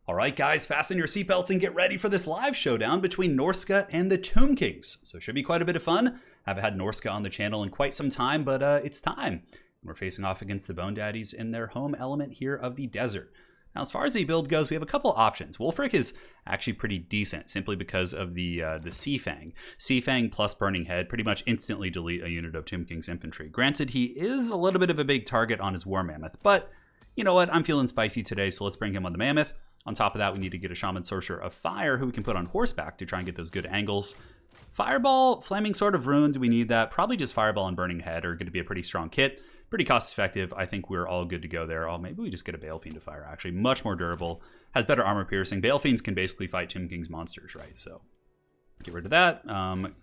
Alright guys, fasten your seatbelts and get ready for this live showdown between Norsca and the Tomb Kings. So it should be quite a bit of fun. I haven't had Norsca on the channel in quite some time, but it's time. We're facing off against the Bone Daddies in their home element here of the desert. Now as far as the build goes, we have a couple options. WULFRIK is actually pretty decent simply because of the Sea Fang. Sea Fang plus Burning Head pretty much instantly delete a unit of Tomb King's infantry. Granted, he is a little bit of a big target on his War Mammoth, but you know what? I'm feeling spicy today, so let's bring him on the Mammoth. On top of that, we need to get a Shaman Sorcerer of Fire who we can put on horseback to try and get those good angles. Fireball, Flaming Sword of Runes, we need that. Probably just Fireball and Burning Head are going to be a pretty strong kit. Pretty cost effective. I think we're all good to go there. Oh, maybe we just get a Balefiend to fire, actually. Much more durable. Has better armor piercing. Balefiends can basically fight Tomb King's monsters, right? So get rid of that.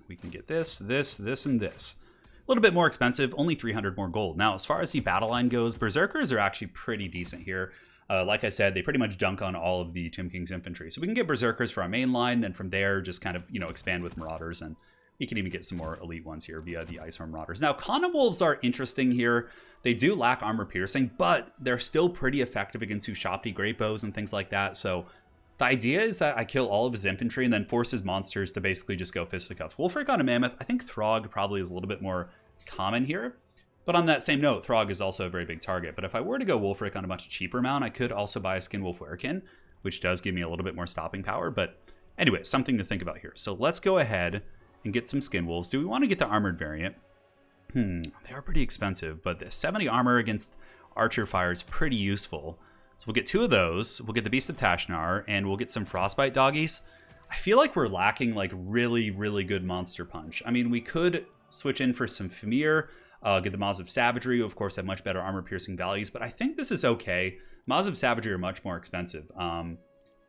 We can get this, and this. A little bit more expensive, only 300 more gold. Now, as far as the battle line goes, Berserkers are actually pretty decent here. Like I said, they pretty much dunk on all of the Tomb King's infantry. So we can get Berserkers for our main line, then from there, just kind of, expand with Marauders, and we can even get some more elite ones here via the Ice Storm Marauders. Now, Kana Wolves are interesting here. They do lack armor piercing, but they're still pretty effective against Ushapti Great Bows and things like that. So the idea is that I kill all of his infantry and then force his monsters to basically just go fisticuffs. WULFRIK on a Mammoth, I think Throg probably is a little bit more common here. But on that same note, Throg is also a very big target. But if I were to go WULFRIK on a much cheaper mount, I could also buy a Skin Wolf Werekin, which does give me a little bit more stopping power. But anyway, something to think about here. So let's go ahead and get some Skin Wolves. Do we want to get the armored variant? They are pretty expensive, but the 70 armor against Archer Fire is pretty useful. So we'll get two of those. We'll get the Beast of Tashnar, and we'll get some Frostbite Doggies. I feel like we're lacking like really, really good Monster Punch. I mean, we could switch in for some Famir, get the Maws of Savagery, who of course have much better armor piercing values, but I think this is okay. Maws of Savagery are much more expensive.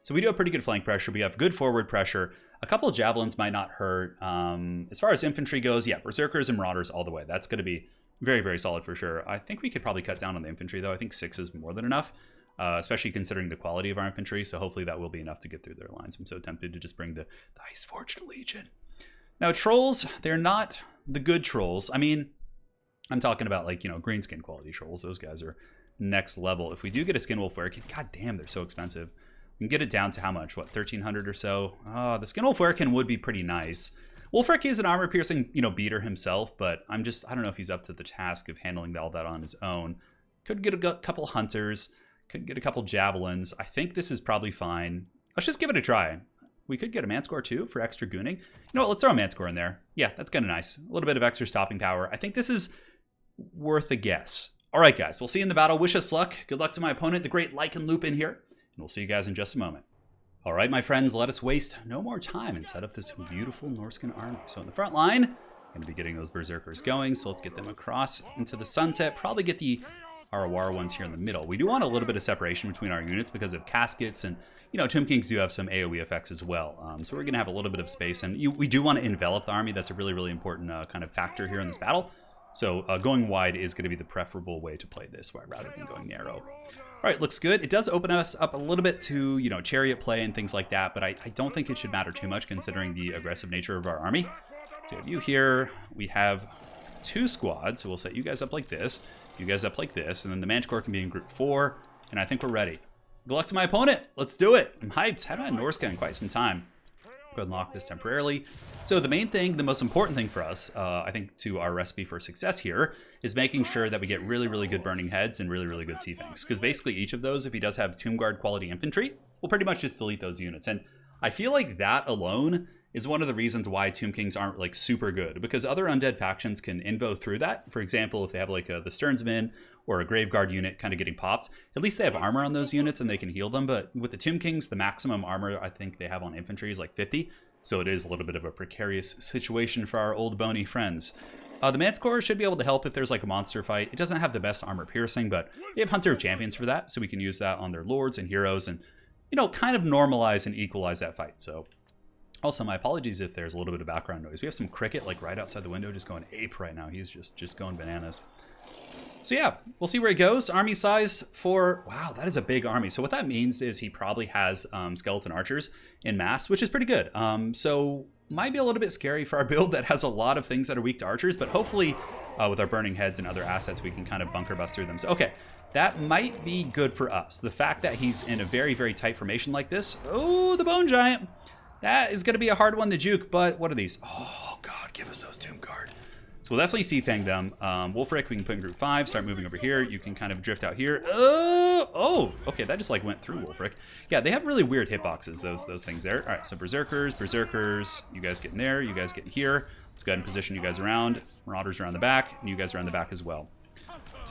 So we do have pretty good flank pressure. We have good forward pressure. A couple of Javelins might not hurt. As far as infantry goes, yeah, Berserkers and Marauders all the way. That's going to be very, very solid for sure. I think we could probably cut down on the infantry, though. I think 6 is more than enough, especially considering the quality of our infantry. So hopefully that will be enough to get through their lines. I'm so tempted to just bring the Ice-Forged Legion. Now, Trolls, they're not the good Trolls. I mean, I'm talking about like, greenskin quality Trolls. Those guys are next level. If we do get a Skin Wolf Werekin, god damn, they're so expensive. We can get it down to how much? What, 1,300 or so? The Skin Wolf Werekin would be pretty nice. WULFRIK is an armor piercing, beater himself, but I don't know if he's up to the task of handling all that on his own. Could get a couple Hunters, could get a couple Javelins. I think this is probably fine. Let's just give it a try. We could get a Manscore too for extra gooning. You know what, let's throw a Manscore in there. Yeah, that's kind of nice. A little bit of extra stopping power. I think this is worth a guess. All right, guys, we'll see you in the battle. Wish us luck. Good luck to my opponent, the great Lycan Lupin here. And we'll see you guys in just a moment. All right, my friends, let us waste no more time and set up this beautiful Norscan army. So in the front line, I'm going to be getting those Berserkers going. So let's get them across into the sunset. Probably get the Arawara ones here in the middle. We do want a little bit of separation between our units because of caskets and, Tomb Kings do have some AoE effects as well. So we're going to have a little bit of space. And we do want to envelop the army. That's a really, really important kind of factor here in this battle. So going wide is going to be the preferable way to play this rather than going narrow. All right, looks good. It does open us up a little bit to, chariot play and things like that, but I don't think it should matter too much considering the aggressive nature of our army. So we have you here. We have 2 squads, so we'll set you guys up like this, you guys up like this, and then the Manticore can be in group 4, and I think we're ready. Good luck to my opponent. Let's do it. I'm hyped. Haven't had Norsca in quite some time. Go ahead and lock this temporarily. So the main thing, the most important thing for us, I think to our recipe for success here, is making sure that we get really, really good Burning Heads and really, really good Sea Fangs. Because basically each of those, if he does have Tomb Guard quality infantry, we'll pretty much just delete those units. And I feel like that alone is one of the reasons why Tomb Kings aren't like super good. Because other undead factions can invo through that. For example, if they have like the Sternsmen or a Graveguard unit kind of getting popped, at least they have armor on those units and they can heal them. But with the Tomb Kings, the maximum armor I think they have on infantry is like 50. So it is a little bit of a precarious situation for our old bony friends. The Manticore should be able to help if there's like a monster fight. It doesn't have the best armor piercing, but they have Hunter of Champions for that, so we can use that on their lords and heroes and, kind of normalize and equalize that fight. So also, my apologies if there's a little bit of background noise. We have some cricket like right outside the window just going ape right now. He's just going bananas. So yeah, we'll see where he goes. Army size for, wow, that is a big army. So what that means is he probably has skeleton archers in mass, which is pretty good. So might be a little bit scary for our build that has a lot of things that are weak to archers, but hopefully with our burning heads and other assets, we can kind of bunker bust through them. So okay, that might be good for us. The fact that he's in a very, very tight formation like this. Oh, the Bone Giant. That is going to be a hard one to juke, but what are these? Oh, God, give us those Tomb Guard. So we'll definitely C-Fang them. WULFRIK, we can put in group 5, start moving over here. You can kind of drift out here. Oh, okay, that just like went through WULFRIK. Yeah, they have really weird hitboxes, those things there. All right, so Berserkers, you guys get in there, you guys get in here. Let's go ahead and position you guys around. Marauders around the back, and you guys are on the back as well.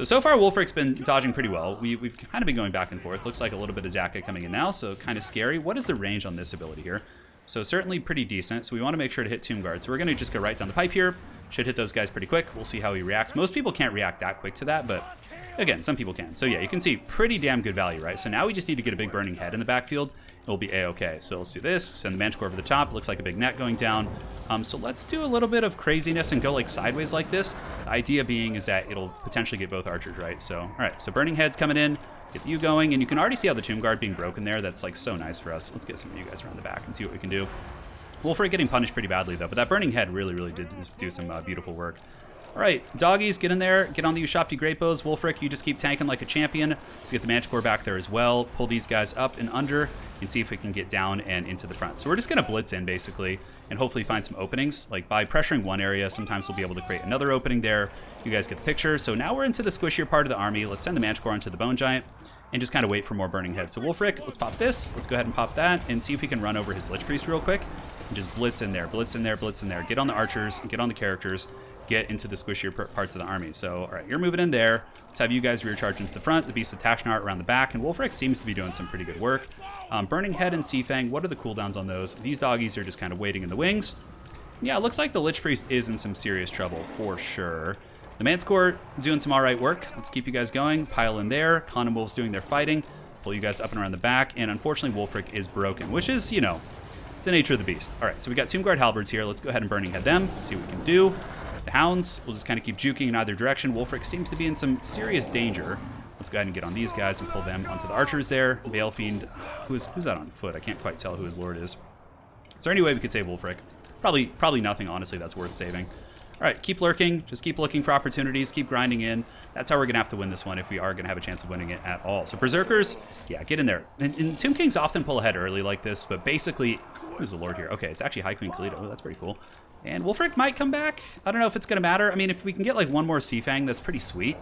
So far, WULFRIK's been dodging pretty well. We've kind of been going back and forth. Looks like a little bit of Jacka coming in now, so kind of scary. What is the range on this ability here? So certainly pretty decent. So we want to make sure to hit Tomb Guard. So we're going to just go right down the pipe here. Should hit those guys pretty quick. We'll see how he reacts. Most people can't react that quick to that, but again, some people can. So yeah, you can see pretty damn good value, right? So now we just need to get a big burning head in the backfield. It'll be a-okay. So let's do this. Send the Manticore over the top. Looks like a big net going down. So let's do a little bit of craziness and go like sideways like this. The idea being is that it'll potentially get both archers, right? So, all right. So burning head's coming in. Get you going. And you can already see how the Tomb Guard being broken there. That's like so nice for us. Let's get some of you guys around the back and see what we can do. WULFRIK getting punished pretty badly though, but that burning head really did do some beautiful work. All right, doggies, get in there. Get on the Ushopti Great Bows. WULFRIK, you just keep tanking like a champion. Let's get the Manticore back there as well. Pull these guys up and under and see if we can get down and into the front. So we're just going to blitz in basically and hopefully find some openings. Like by pressuring one area, sometimes we'll be able to create another opening there. You guys get the picture. So now we're into the squishier part of the army. Let's send the Manticore onto the Bone Giant and just kind of wait for more burning heads. So WULFRIK, let's pop this. Let's go ahead and pop that and see if we can run over his Lich Priest real quick. And just blitz in there, blitz in there, blitz in there. Get on the archers, get on the characters, get into the squishier parts of the army. So, all right, you're moving in there. Let's have you guys rear charge into the front, the Beast of Tashnar around the back, and WULFRIK seems to be doing some pretty good work. Burning Head and C-Fang, what are the cooldowns on those? These doggies are just kind of waiting in the wings. Yeah, it looks like the Lich Priest is in some serious trouble, for sure. The Manticore doing some all right work. Let's keep you guys going. Pile in there. Con and Wolves doing their fighting. Pull you guys up and around the back, and unfortunately, WULFRIK is broken, which is, you know, it's the nature of the beast. All right, so we got Tomb Guard Halberds here. Let's go ahead and Burning Head them, see what we can do. The Hounds, we'll just kind of keep juking in either direction. WULFRIK seems to be in some serious danger. Let's go ahead and get on these guys and pull them onto the archers there. Balefiend, who's that on foot? I can't quite tell who his lord is. Is there any way we could save WULFRIK? Probably nothing, honestly, that's worth saving. All right, keep lurking. Just keep looking for opportunities. Keep grinding in. That's how we're going to have to win this one if we are going to have a chance of winning it at all. So Berserkers, yeah, get in there. And Tomb Kings often pull ahead early like this, but basically, who's the lord here? Okay, it's actually High Queen Khalida. Oh, that's pretty cool. And WULFRIK might come back. I don't know if it's going to matter. I mean, if we can get like one more C-Fang, that's pretty sweet.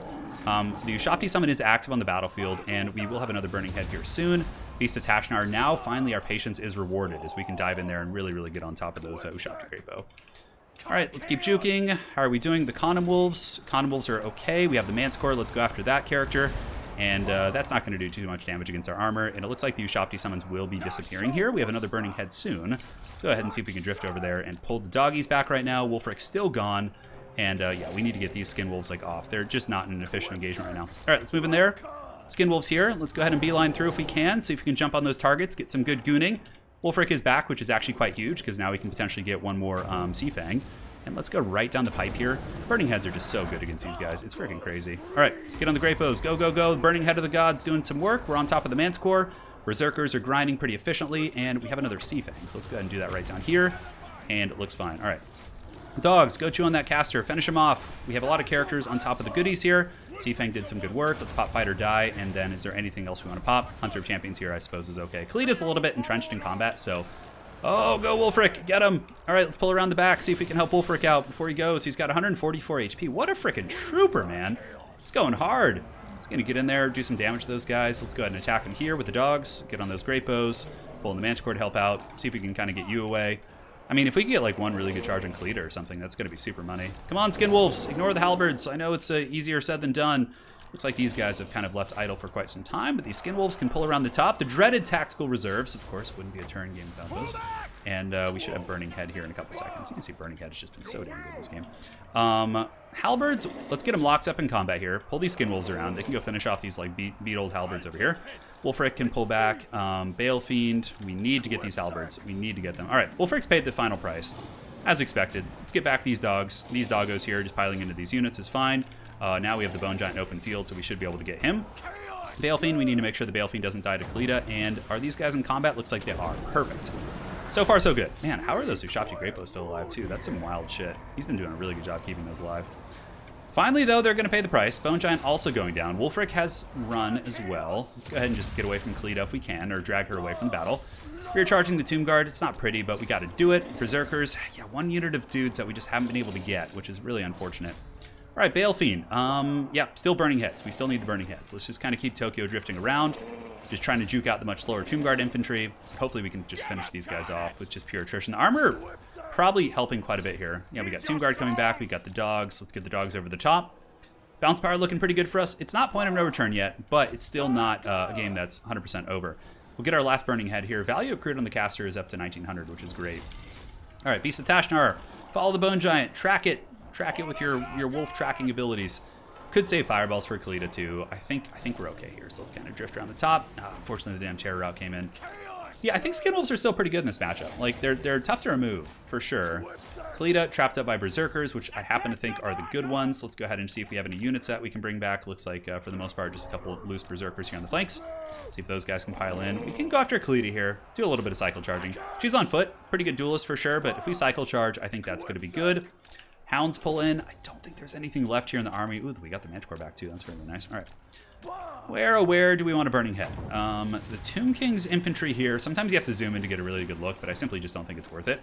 The Ushopti Summon is active on the battlefield, and we will have another Burning Head here soon. Beast of Tashnar. Now, finally, our patience is rewarded as we can dive in there and really get on top of those Ushopti Great Bow. All right, let's keep juking. How are we doing? The Con Wolves. Con Wolves are okay. We have the Manticore. Let's go after that character. And that's not going to do too much damage against our armor. And it looks like the Ushopti summons will be disappearing here. We have another Burning Head soon. Let's go ahead and see if we can drift over there and pull the doggies back right now. WULFRIK's still gone. And yeah, we need to get these Skin Wolves like off. They're just not in an efficient engagement right now. All right, let's move in there. Skin Wolves here. Let's go ahead and beeline through if we can. See if we can jump on those targets, get some good gooning. WULFRIK is back, which is actually quite huge because now we can potentially get one more C-Fang. And let's go right down the pipe here. Burning Heads are just so good against these guys. It's freaking crazy. All right, get on the Great Bows. Go. Burning Head of the Gods doing some work. We're on top of the Manticore. Berserkers are grinding pretty efficiently, and we have another C-Fang. So let's go ahead and do that right down here. And it looks fine. All right. Dogs, go chew on that caster. Finish him off. We have a lot of characters on top of the goodies here. C-Fang did some good work. Let's pop Fight or Die. And then is there anything else we want to pop? Hunter of Champions here, I suppose, is okay. Khalida's a little bit entrenched in combat, so... Oh, go WULFRIK, get him. All right, let's pull around the back, see if we can help WULFRIK out before he goes. He's got 144 HP. What a freaking trooper, man. He's going hard. He's going to get in there, do some damage to those guys. Let's go ahead and attack him here with the dogs. Get on those Great Bows. Pull in the Manticore to help out. See if we can kind of get you away. I mean, if we can get like one really good charge on Khalida or something, that's going to be super money. Come on, Skin Wolves. Ignore the halberds. I know it's easier said than done. Looks like these guys have kind of left idle for quite some time, but these Skin Wolves can pull around the top. The dreaded Tactical Reserves, of course, wouldn't be a turn game without those. And we should have Burning Head here in a couple seconds. You can see Burning Head has just been so damn good this game. Halberds, let's get them locked up in combat here. Pull these Skin Wolves around. They can go finish off these like beat old halberds over here. WULFRIK can pull back. Balefiend, we need to get these halberds. We need to get them. All right, WULFRIK's paid the final price, as expected. Let's get back these dogs. These doggos here, just piling into these units is fine. Now we have the Bone Giant in open field, so we should be able to get him. Balefiend, we need to make sure the Balefiend doesn't die to Khalida. And are these guys in combat? Looks like they are. Perfect. So far, so good. Man, how are those Ushopti Great Bows still alive, too? That's some wild shit. He's been doing a really good job keeping those alive. Finally, though, they're going to pay the price. Bone Giant also going down. WULFRIK has run as well. Let's go ahead and just get away from Khalida if we can, or drag her away from the battle. We're charging the Tomb Guard. It's not pretty, but we got to do it. Berserkers, yeah, 1 unit of dudes that we just haven't been able to get, which is really unfortunate. All right, Bale Fiend. Yeah, still burning hits. We still need the burning hits. Let's just kind of keep Tokyo drifting around. Just trying to juke out the much slower Tomb Guard infantry. Hopefully we can just finish these guys off with just pure attrition. The armor probably helping quite a bit here. Yeah, we got Tomb Guard coming back. We got the dogs. Let's get the dogs over the top. Bounce power looking pretty good for us. It's not point of no return yet, but it's still not a game that's 100% over. We'll get our last burning head here. Value accrued on the caster is up to 1900, which is great. All right, Beast of Tashnar. Follow the Bone Giant. Track it. Track it with your wolf tracking abilities. Could save fireballs for Khalida too. I think we're okay here. So let's kind of drift around the top. Unfortunately, the damn terror route came in. Yeah, I think Skin Wolves are still pretty good in this matchup. Like they're tough to remove for sure. Khalida trapped up by Berserkers, which I happen to think are the good ones. Let's go ahead and see if we have any units that we can bring back. Looks like for the most part just a couple loose Berserkers here on the flanks. See if those guys can pile in. We can go after Khalida here. Do a little bit of cycle charging. She's on foot. Pretty good duelist for sure, but if we cycle charge, I think that's going to be good. Hounds pull in. I don't think there's anything left here in the army. Ooh, we got the Manticore back too. That's really nice. All right. Where do we want a burning head? The Tomb King's infantry here. Sometimes you have to zoom in to get a really good look, but I simply just don't think it's worth it.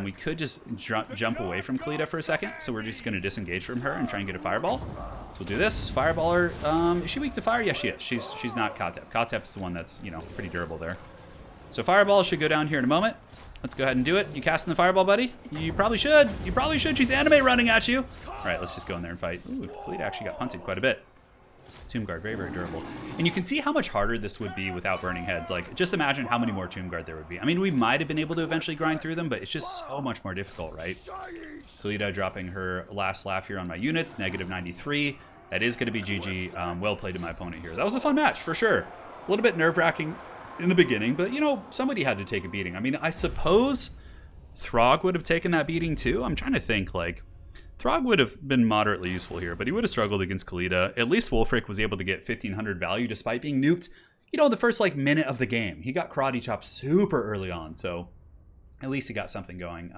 We could just jump away from Khalida for a second, so we're just going to disengage from her and try and get a fireball. So we'll do this. Fireballer. Is she weak to fire? Yes, she is. She's not Katep. Katep's the one that's, you know, pretty durable there. So fireball should go down here in a moment. Let's go ahead and do it. You casting the fireball, buddy? You probably should. You probably should. She's anime running at you. All right, let's just go in there and fight. Ooh, Khalida actually got punted quite a bit. Tomb Guard, very, very durable. And you can see how much harder this would be without burning heads. Like, just imagine how many more Tomb Guard there would be. I mean, we might have been able to eventually grind through them, but it's just so much more difficult, right? Khalida dropping her last laugh here on my units, negative 93. That is going to be GG. Well played to my opponent here. That was a fun match, for sure. A little bit nerve-wracking in the beginning, but, you know, somebody had to take a beating. I mean, I suppose Throg would have taken that beating too. I'm trying to think, like, Throg would have been moderately useful here, but he would have struggled against Khalida. At least WULFRIK was able to get 1500 value despite being nuked, you know, the first, like, minute of the game. He got karate chopped super early on, so at least he got something going.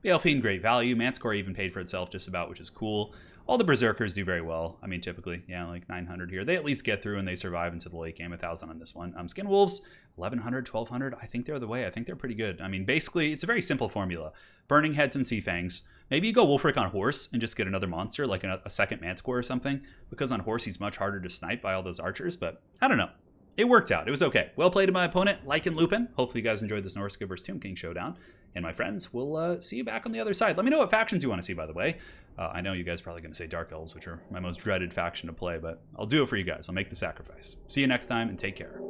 Bale Fiend, great value. Manticore even paid for itself just about, which is cool. All the Berserkers do very well. I mean, typically, yeah, like 900 here. They at least get through and they survive into the late game. 1000 on this one. Skin Wolves, 1100, 1200. I think they're the way. I think they're pretty good. I mean, basically, it's a very simple formula. Burning heads and Sea Fangs. Maybe you go WULFRIK on horse and just get another monster, like a second Manticore or something. Because on horse, he's much harder to snipe by all those archers. But I don't know. It worked out. It was okay. Well played to my opponent, Like and Lupin. Hopefully you guys enjoyed this Norsca vs. Tomb King showdown. And my friends, we'll see you back on the other side. Let me know what factions you want to see, by the way. I know you guys are probably going to say Dark Elves, which are my most dreaded faction to play, but I'll do it for you guys. I'll make the sacrifice. See you next time, and take care.